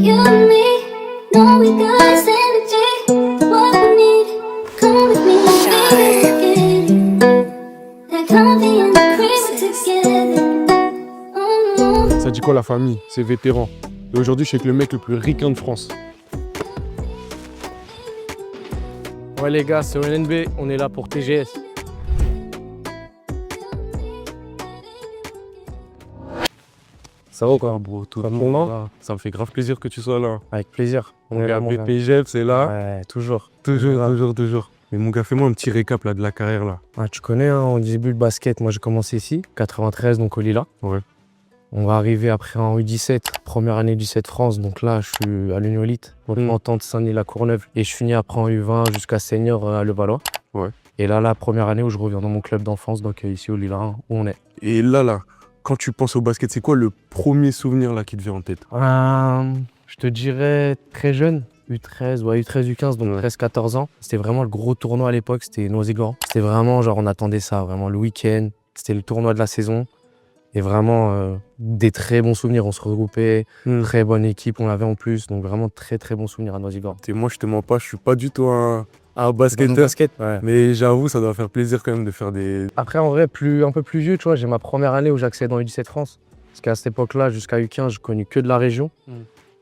You and me, know we got this energy. What we need, come with me, baby, let's get it. That coffee and the cream together. Oh. Ça dit quoi la famille? C'est vétéran. Et aujourd'hui, je suis avec le mec le plus ricain de France. Ouais les gars, c'est ONNB, on est là pour TGS. Ça va quoi, Bro, tout Pas le de monde, moment là. Ça me fait grave plaisir que tu sois là. Avec plaisir. On est là, mon gars. BPGF, c'est là. Ouais, toujours. Toujours. Mais mon gars, fais-moi un petit récap là, de la carrière là. Ah, tu connais, hein, au début de basket, moi j'ai commencé ici, 93, donc au Lila. Ouais. On va arriver après en U17, première année U17 France, donc là je suis à l'Union Elite, pour l'entente Saint-Denis-la-Courneuve. Et je finis après en U20 jusqu'à senior à Levallois. Ouais. Et là, la première année où je reviens dans mon club d'enfance, donc ici au Lila, hein, où on est. Et là, quand tu penses au basket, c'est quoi le premier souvenir là qui te vient en tête? Je te dirais très jeune, U13, U15, donc 13-14 ans. C'était vraiment le gros tournoi à l'époque, c'était Noisy-Grand. C'était vraiment, genre on attendait ça, vraiment le week-end. C'était le tournoi de la saison. Et vraiment des très bons souvenirs, on se regroupait, très bonne équipe on avait en plus, donc vraiment très bons souvenirs à Noisy-Grand. Et moi, je te mens pas, je suis pas du tout un basketteur. Ouais. Mais j'avoue, ça doit faire plaisir quand même de faire des... Après, en vrai, un peu plus vieux, tu vois, j'ai ma première année où j'accède en U17 France. Parce qu'à cette époque-là, jusqu'à U15, je connu que de la région.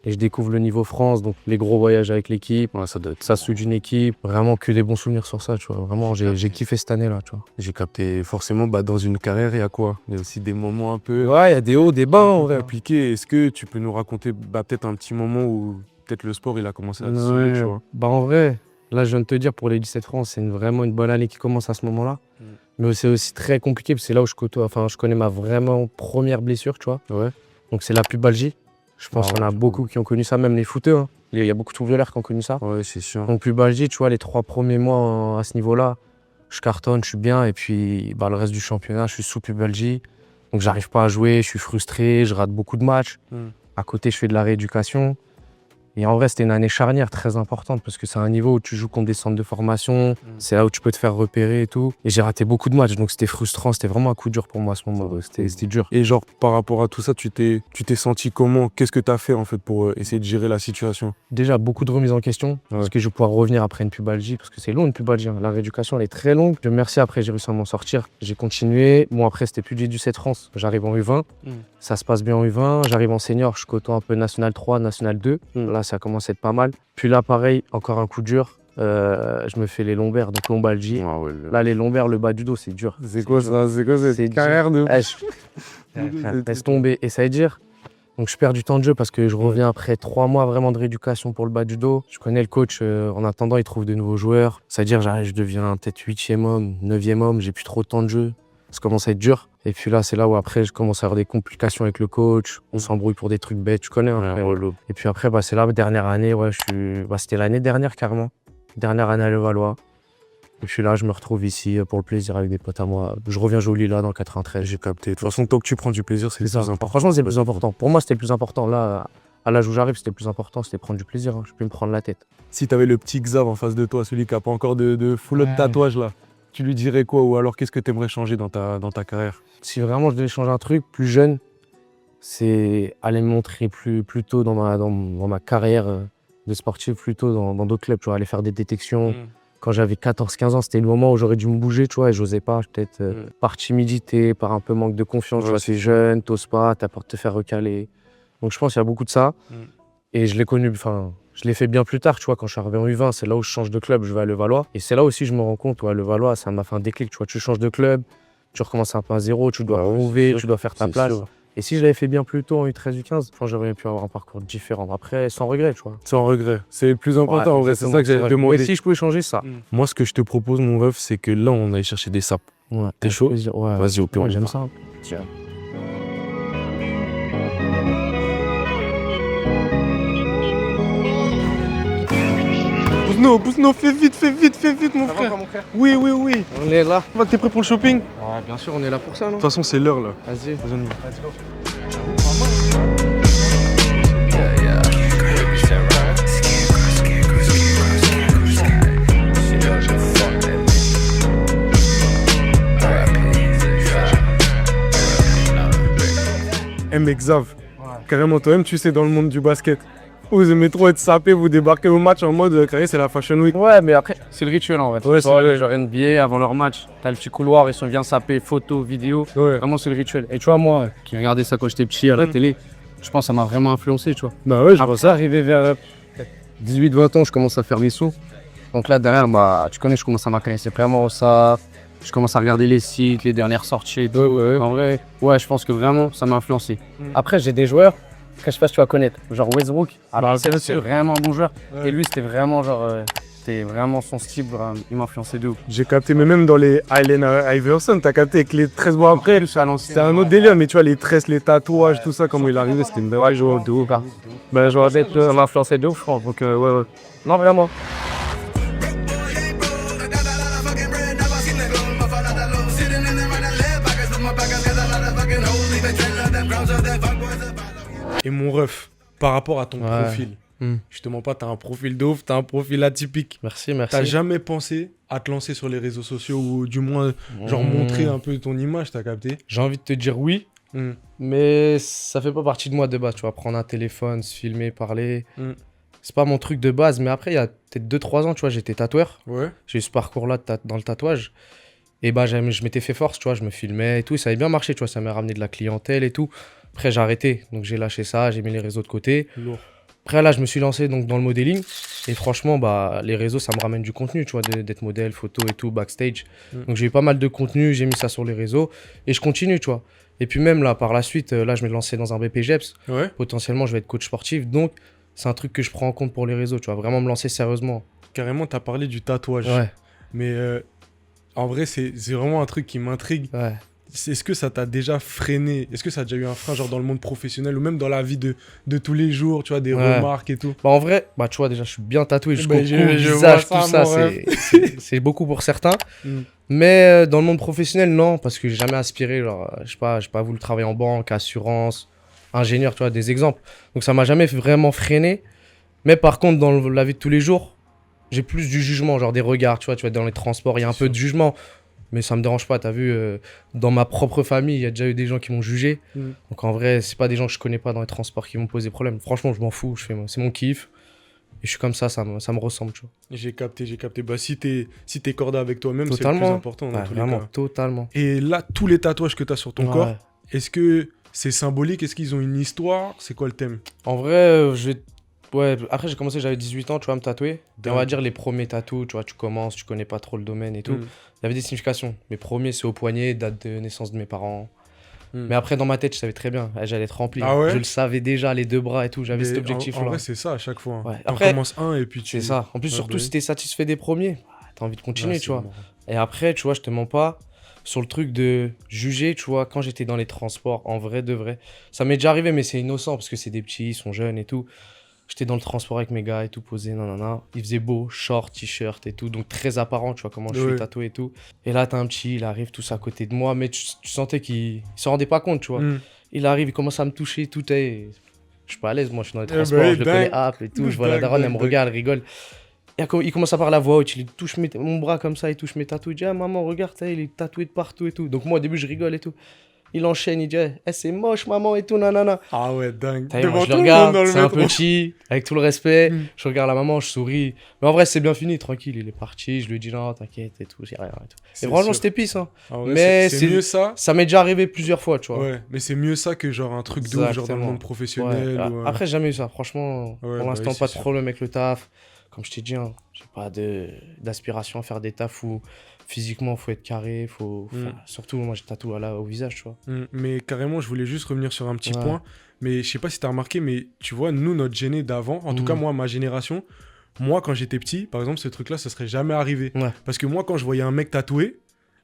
Et je découvre le niveau France, donc les gros voyages avec l'équipe, ça soude une équipe. Vraiment que des bons souvenirs sur ça, tu vois. Vraiment, j'ai kiffé cette année-là, tu vois. J'ai capté forcément, dans une carrière, il y a quoi? Il y a aussi des moments un peu... Ouais, il y a des hauts, des bas, en vrai. Appliqués. Est-ce que tu peux nous raconter peut-être un petit moment où peut-être le sport, il a commencé à te saouler, tu vois? En vrai, là, je viens de te dire, pour les 17 France, c'est vraiment une bonne année qui commence à ce moment-là. Mais c'est aussi très compliqué, parce que c'est là où je connais ma vraiment première blessure, tu vois. Ouais. Donc c'est la pubalgie. Je pense qu'il y en a beaucoup qui ont connu ça, même les footeux. Hein. Il y a beaucoup de footballeurs qui ont connu ça. Ouais, c'est sûr. Donc pubalgie, tu vois, les 3 premiers mois à ce niveau-là, je cartonne, je suis bien. Et puis le reste du championnat, je suis sous pubalgie. Donc j'arrive pas à jouer, je suis frustré, je rate beaucoup de matchs. À côté, je fais de la rééducation. Et en vrai, c'était une année charnière très importante parce que c'est un niveau où tu joues contre des centres de formation. C'est là où tu peux te faire repérer et tout. Et j'ai raté beaucoup de matchs, donc c'était frustrant. C'était vraiment un coup dur pour moi à ce moment. C'était dur. Et genre, par rapport à tout ça, tu t'es senti comment? Qu'est-ce que tu as fait en fait pour essayer de gérer la situation? Déjà, beaucoup de remises en question. Parce que je vais pouvoir revenir après une pubalgie. Parce que c'est long une pubalgie. Hein. La rééducation, elle est très longue. Dieu merci, après, j'ai réussi à m'en sortir. J'ai continué. Bon, après, c'était plus du U17 France. J'arrive en U20. Ça se passe bien en U20. J'arrive en senior. Je côtoie un peu National 3, National 2. Là, ça commence à être pas mal. Puis là, pareil, encore un coup dur. Je me fais les lombaires, donc lombalgie. Là, les lombaires, le bas du dos, c'est dur. C'est quoi ça? C'est quoi cette carrière de... Laisse tomber. Et ça veut dire, donc je perds du temps de jeu parce que je reviens après 3 mois vraiment de rééducation pour le bas du dos. Je connais le coach, en attendant, il trouve de nouveaux joueurs. Ça veut dire, je deviens peut-être 8e homme, 9e homme, j'ai plus trop de temps de jeu. Ça commence à être dur. Et puis là, c'est là où après, je commence à avoir des complications avec le coach. On s'embrouille pour des trucs bêtes, tu connais. Hein, et puis après, c'est la dernière année. C'était l'année dernière carrément. Dernière année à Levallois. Et puis là, je me retrouve ici pour le plaisir avec des potes à moi. Je reviens jouer au Lila dans le 93. J'ai capté. De toute façon, tant que tu prends du plaisir, c'est le plus important. Franchement, c'est le plus important. Pour moi, c'était le plus important. Là, à l'âge où j'arrive, c'était le plus important, c'était prendre du plaisir. Hein. Je peux me prendre la tête. Si t'avais le petit Xav en face de toi, celui qui n'a pas encore de full de tatouage là, tu lui dirais quoi? Ou alors qu'est-ce que tu aimerais changer dans ta carrière? Si vraiment je devais changer un truc plus jeune, c'est aller me montrer plus tôt dans ma carrière de sportif, plus tôt dans d'autres clubs, tu vois, aller faire des détections. Quand j'avais 14-15 ans, c'était le moment où j'aurais dû me bouger, tu vois, et j'osais pas, peut-être par timidité, par un peu manque de confiance. Tu vois, tu es jeune, t'oses pas, t'as peur de te faire recaler. Donc je pense qu'il y a beaucoup de ça. Et je l'ai connu, je l'ai fait bien plus tard, tu vois, quand je suis arrivé en U20, c'est là où je change de club, je vais à Levallois. Et c'est là aussi je me rends compte, Levallois, ça m'a fait un déclic, tu vois, tu changes de club, tu recommences un peu à zéro, tu dois prouver, tu dois faire ta place. Sûr. Et si je l'avais fait bien plus tôt en U13, U15, je pense que j'aurais pu avoir un parcours différent. Après, sans regret, tu vois. Sans regret, c'est le plus important en vrai, c'est ça que j'avais demandé. Mais si je pouvais changer ça. Moi, ce que je te propose, mon ref, c'est que là, on aille chercher des sapes. Ouais, t'es chaud? Ouais. Vas-y, au pire, ouais, j'aime ça. Tiens. Pousse-nous, fais vite, mon frère. Va, mon frère. Oui. On est là. T'es prêt pour le shopping? Ouais, bien sûr, on est là pour ça, non? De toute façon, c'est l'heure là. Vas-y, on y va. Let's go. Xav, carrément toi-même tu sais dans le monde du basket. Vous aimez trop être sapé, vous débarquez au match en mode carré, c'est la Fashion Week. Ouais, mais après, c'est le rituel en fait. Ouais, c'est vrai. Genre NBA, avant leur match, t'as le petit couloir, ils sont bien sapés, photos, vidéos. Ouais. Vraiment, c'est le rituel. Et tu vois, moi, qui regardais ça quand j'étais petit à la télé, je pense que ça m'a vraiment influencé, tu vois. Bah ouais, je Après ça, arrivé vers 18-20 ans, je commence à faire mes sous. Donc là, derrière, bah, tu connais, je commence à m'intéresser vraiment à ça. Je commence à regarder les sites, les dernières sorties et tout. Ouais. En vrai, ouais, je pense que vraiment, ça m'a influencé. Mm. Après, j'ai des joueurs que je sais pas si tu vas connaître. Genre Westbrook. Alors, bien c'est sûr. vraiment un bon joueur. Ouais. Et lui, c'était vraiment genre... c'était vraiment son style, il m'a influencé de ouf. J'ai capté, mais même dans les Allen Iverson, t'as capté avec les tresses. Bon, après, Plus à l'ancienne. c'était un autre délire, mais tu vois, les tresses, les tatouages, tout ça, comment il arrivait, c'était une Ouais, je vois de ouf. Ben, je vois d'être m'a influencé de ouf, je crois. Donc, ouais. Non, vraiment. Et mon ref, par rapport à ton Ouais. profil, Mm. je te mens pas, t'as un profil de ouf, t'as un profil atypique. Merci. T'as jamais pensé à te lancer sur les réseaux sociaux ou du moins, genre, Mm. montrer un peu ton image, t'as capté? J'ai envie de te dire oui, Mm. mais ça fait pas partie de moi de base. Tu vois, prendre un téléphone, se filmer, parler. Mm. C'est pas mon truc de base, mais après, il y a peut-être 2-3 ans, tu vois, j'étais tatoueur. Ouais. J'ai eu ce parcours-là dans le tatouage. Et bah, je m'étais fait force, tu vois, je me filmais et tout. Et ça avait bien marché, tu vois, ça m'a ramené de la clientèle et tout. Après, j'ai arrêté. Donc, j'ai lâché ça, j'ai mis les réseaux de côté. Lourd. Après, là, je me suis lancé donc, dans le modeling. Et franchement, bah, les réseaux, ça me ramène du contenu, tu vois, d'être modèle, photo et tout, backstage. Mm. Donc, j'ai eu pas mal de contenu, j'ai mis ça sur les réseaux. Et je continue, tu vois. Et puis, même là, par la suite, là, je vais me lancer dans un BPGEPS. Ouais. Potentiellement, je vais être coach sportif. Donc, c'est un truc que je prends en compte pour les réseaux, tu vois. Vraiment me lancer sérieusement. Carrément, t'as parlé du tatouage. Ouais, Mais en vrai, c'est vraiment un truc qui m'intrigue. ouais. Est-ce que ça t'a déjà freiné? Est-ce que ça a déjà eu un frein, genre dans le monde professionnel ou même dans la vie de tous les jours, tu vois, des Ouais. remarques et tout? Bah en vrai, bah tu vois déjà je suis bien tatoué jusqu'au Bah, cou, je visage, vois tout ça, ça, mon c'est beaucoup pour certains. Mm. Mais dans le monde professionnel, non, parce que j'ai jamais aspiré, genre, je sais pas, j'ai pas voulu travailler en banque, assurance, ingénieur, tu vois, des exemples. Donc ça m'a jamais vraiment freiné. Mais par contre, dans la vie de tous les jours, j'ai plus du jugement, genre des regards, tu vois, dans les transports, il y a un peu de jugement. Mais ça me dérange pas, t'as vu, dans ma propre famille, il y a déjà eu des gens qui m'ont jugé. Mm. Donc en vrai, c'est pas des gens que je connais pas dans les transports qui vont me poser problème. Franchement, je m'en fous, c'est mon kiff. Et je suis comme ça me ressemble, tu vois. J'ai capté. Bah, si t'es cordé avec toi-même, c'est le plus Totalement. important dans Ouais, tous les vraiment, cas. totalement. Et là, tous les tatouages que t'as sur ton Ouais. corps, est-ce que c'est symbolique? Est-ce qu'ils ont une histoire? C'est quoi le thème? En vrai, ouais, après j'ai commencé, j'avais 18 ans, tu vois, à me tatouer. Et on va dire les premiers tatous, tu vois, tu commences, tu connais pas trop le domaine et tout. Mm. Il y avait des significations. Mes premiers, c'est au poignet, date de naissance de mes parents. Mm. Mais après, dans ma tête, je savais très bien, j'allais être rempli. Ah ouais? Je le savais déjà, les deux bras et tout, j'avais Mais cet en objectif-là. vrai, c'est ça à chaque fois. Ouais. T'en Après, commences un et puis tu... c'est ça. En plus, Ouais, surtout bah si oui. t'es satisfait des premiers, t'as envie de continuer, Ouais, tu c'est vois. marrant. Et après, tu vois, je te mens pas, sur le truc de juger, tu vois, quand j'étais dans les transports, en vrai de vrai, ça m'est déjà arrivé, mais c'est innocent parce que c'est des petits, ils sont jeunes et tout. J'étais dans le transport avec mes gars et tout, posé, nanana. Il faisait beau, short, t-shirt et tout, donc très apparent, tu vois, comment je Ouais. suis tatoué et tout. Et là, t'as un petit, il arrive tous à côté de moi, mais tu sentais qu'il s'en rendait pas compte, tu vois. Mm. Il arrive, il commence à me toucher, tout est. Je suis pas à l'aise, moi, je suis dans les Eh transports, ben, je le dingue. connais app et tout. Je vois la Dingue, daronne, elle me dingue, regarde, elle rigole. Et il commence à parler à voix haute, il touche mon bras comme ça, il touche mes tatous. Il dit, ah maman, regarde, il est tatoué de partout et tout. Donc moi, au début, je rigole et tout. Il enchaîne, il dit, eh, c'est moche, maman et tout, nanana. Ah ouais, dingue. T'as vu, moi, Devant je le tout le monde dans regarde, le c'est un métro. petit, avec tout le respect. Mm. Je regarde la maman, je souris. Mais en vrai, c'est bien fini, tranquille, il est parti. Je lui dis, non, t'inquiète et tout, j'ai rien et tout. C'est Et franchement, sûr. c'était pisse, hein. En vrai, Mais c'est c'est- mieux ça. Ça m'est déjà arrivé plusieurs fois, tu vois. Ouais, mais c'est mieux ça que genre un truc de ouf, genre dans le Exactement. monde professionnel. Ouais. ou, Après, j'ai jamais eu ça. Franchement, Ouais, pour bah l'instant, oui, pas c'est de sûr. problème avec le taf. Comme je t'ai dit, hein, j'ai pas d'aspiration à faire des tafs où physiquement, faut être carré. Mm. Surtout, moi, j'ai tatoué là au visage, tu vois. Mais carrément, je voulais juste revenir sur un petit Ouais. point. Mais je sais pas si t'as remarqué, mais tu vois, nous, notre gêné d'avant, en tout cas, moi, ma génération, moi, quand j'étais petit, par exemple, ce truc-là, ça serait jamais arrivé. Ouais. Parce que moi, quand je voyais un mec tatoué,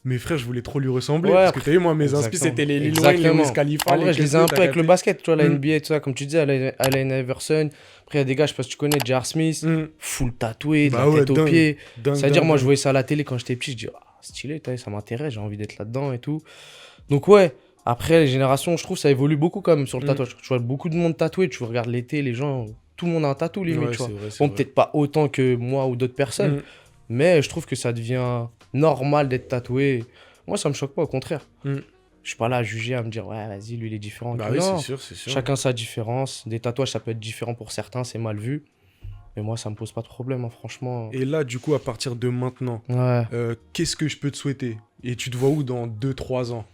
mes frères, je voulais trop lui ressembler. Ouais, parce que t'as vu, moi, mes inspi, exactement. c'était les Lil Wayne, les Exactement. Wiz Khalifa. En vrai, je les ai Khaled, un peu avec le t'as basket, tu vois, la Mm. NBA et tout ça. Comme tu disais, Allen Iverson. Après, il y a des gars, je sais pas si tu connais, Jar Smith, capté. full tatoué, de Bah la ouais, tête aux dingue. pieds. Dingue, Ça veut dire, dingue, moi, je dingue. voyais ça à la télé quand j'étais petit. Je dis, ah, stylé, t'as vu, ça m'intéresse, j'ai envie d'être là-dedans et tout. Donc, ouais. Après, les générations, je trouve, ça évolue beaucoup quand même sur le Mm. tatouage. Tu vois beaucoup de monde tatoué. Tu regardes l'été, les gens, tout le monde a un tatou limite, Ouais, tu vois. c'est vrai, c'est Bon, vrai. peut-être pas autant que moi ou d'autres personnes, Mm. mais je trouve que ça devient normal d'être tatoué. Moi, ça me choque pas, au contraire. Je suis pas là à juger, à me dire, ouais, vas-y, lui, il est différent. Bah Que oui, non, c'est sûr, c'est sûr. chacun sa différence. Des tatouages, ça peut être différent pour certains, c'est mal vu. Mais moi, ça me pose pas de problème, hein, franchement. Et là, du coup, à partir de maintenant, Ouais. qu'est-ce que je peux te souhaiter? Et tu te vois où dans 2-3 ans?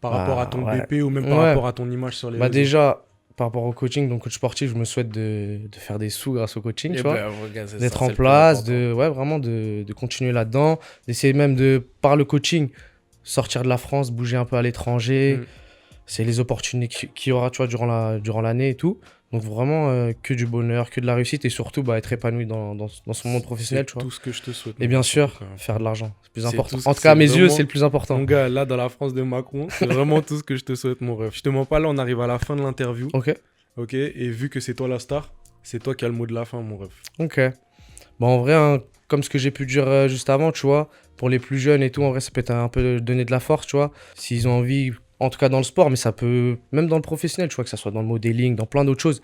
Par Bah, rapport à ton ouais. BP ou même par Ouais. rapport à ton image sur les Bah, réseaux? déjà, par rapport au coaching, donc coach sportif, je me souhaite de faire des sous grâce au coaching, tu vois. D'être en place, ouais, vraiment de continuer là-dedans, d'essayer même de, par le coaching, sortir de la France, bouger un peu à l'étranger. Mm. C'est les opportunités qu'il y aura, tu vois, durant l'année et tout. Donc vraiment, que du bonheur, que de la réussite et surtout bah, être épanoui dans son monde professionnel, tu C'est vois. tout ce que je te souhaite. Et bien mon sûr, frère. faire de l'argent, c'est plus C'est important. tout ce- En tout cas, à c'est mes yeux, vraiment- c'est le plus important. Mon gars, là, dans la France de Macron, c'est vraiment tout ce que je te souhaite, mon rêve. Je te mens pas, là, on arrive à la fin de l'interview. Ok, Ok, et vu que c'est toi la star, c'est toi qui as le mot de la fin, mon rêve. ok. Bon, en vrai, hein, comme ce que j'ai pu dire juste avant, tu vois, pour les plus jeunes et tout, en vrai, ça peut être un peu donner de la force, tu vois. S'ils ont envie, en tout cas dans le sport, mais ça peut, même dans le professionnel, tu vois, que ça soit dans le modeling, dans plein d'autres choses,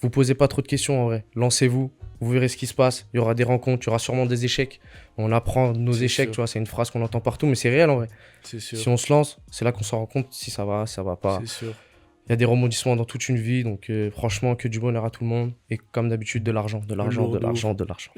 vous posez pas trop de questions, en vrai. Lancez-vous, vous verrez ce qui se passe. Il y aura des rencontres, il y aura sûrement des échecs. On apprend de nos C'est échecs, sûr. tu vois, c'est une phrase qu'on entend partout, mais c'est réel, en vrai. C'est sûr. Si on se lance, c'est là qu'on s'en rend compte si ça va pas. C'est sûr. Il y a des rebondissements dans toute une vie, donc franchement, que du bonheur à tout le monde. Et comme d'habitude, de l'argent, de l'argent, Lourd de de l'argent, de l'argent.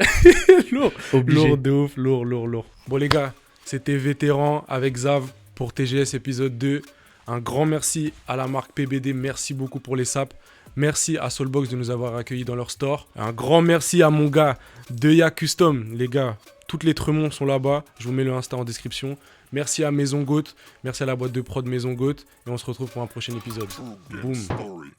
Lourd. Obligé. Lourd de ouf, lourd. Bon les gars, c'était Vétéran avec Zav pour TGS épisode 2. Un grand merci à la marque PBD, merci beaucoup pour les sapes. Merci à Soulbox de nous avoir accueillis dans leur store. Un grand merci à mon gars Deya Custom. Les gars, toutes les Tremont sont là-bas. Je vous mets le Insta en description. Merci à Maison Goat. Merci à la boîte de prod Maison Goat. Et on se retrouve pour un prochain épisode. Boum. Story.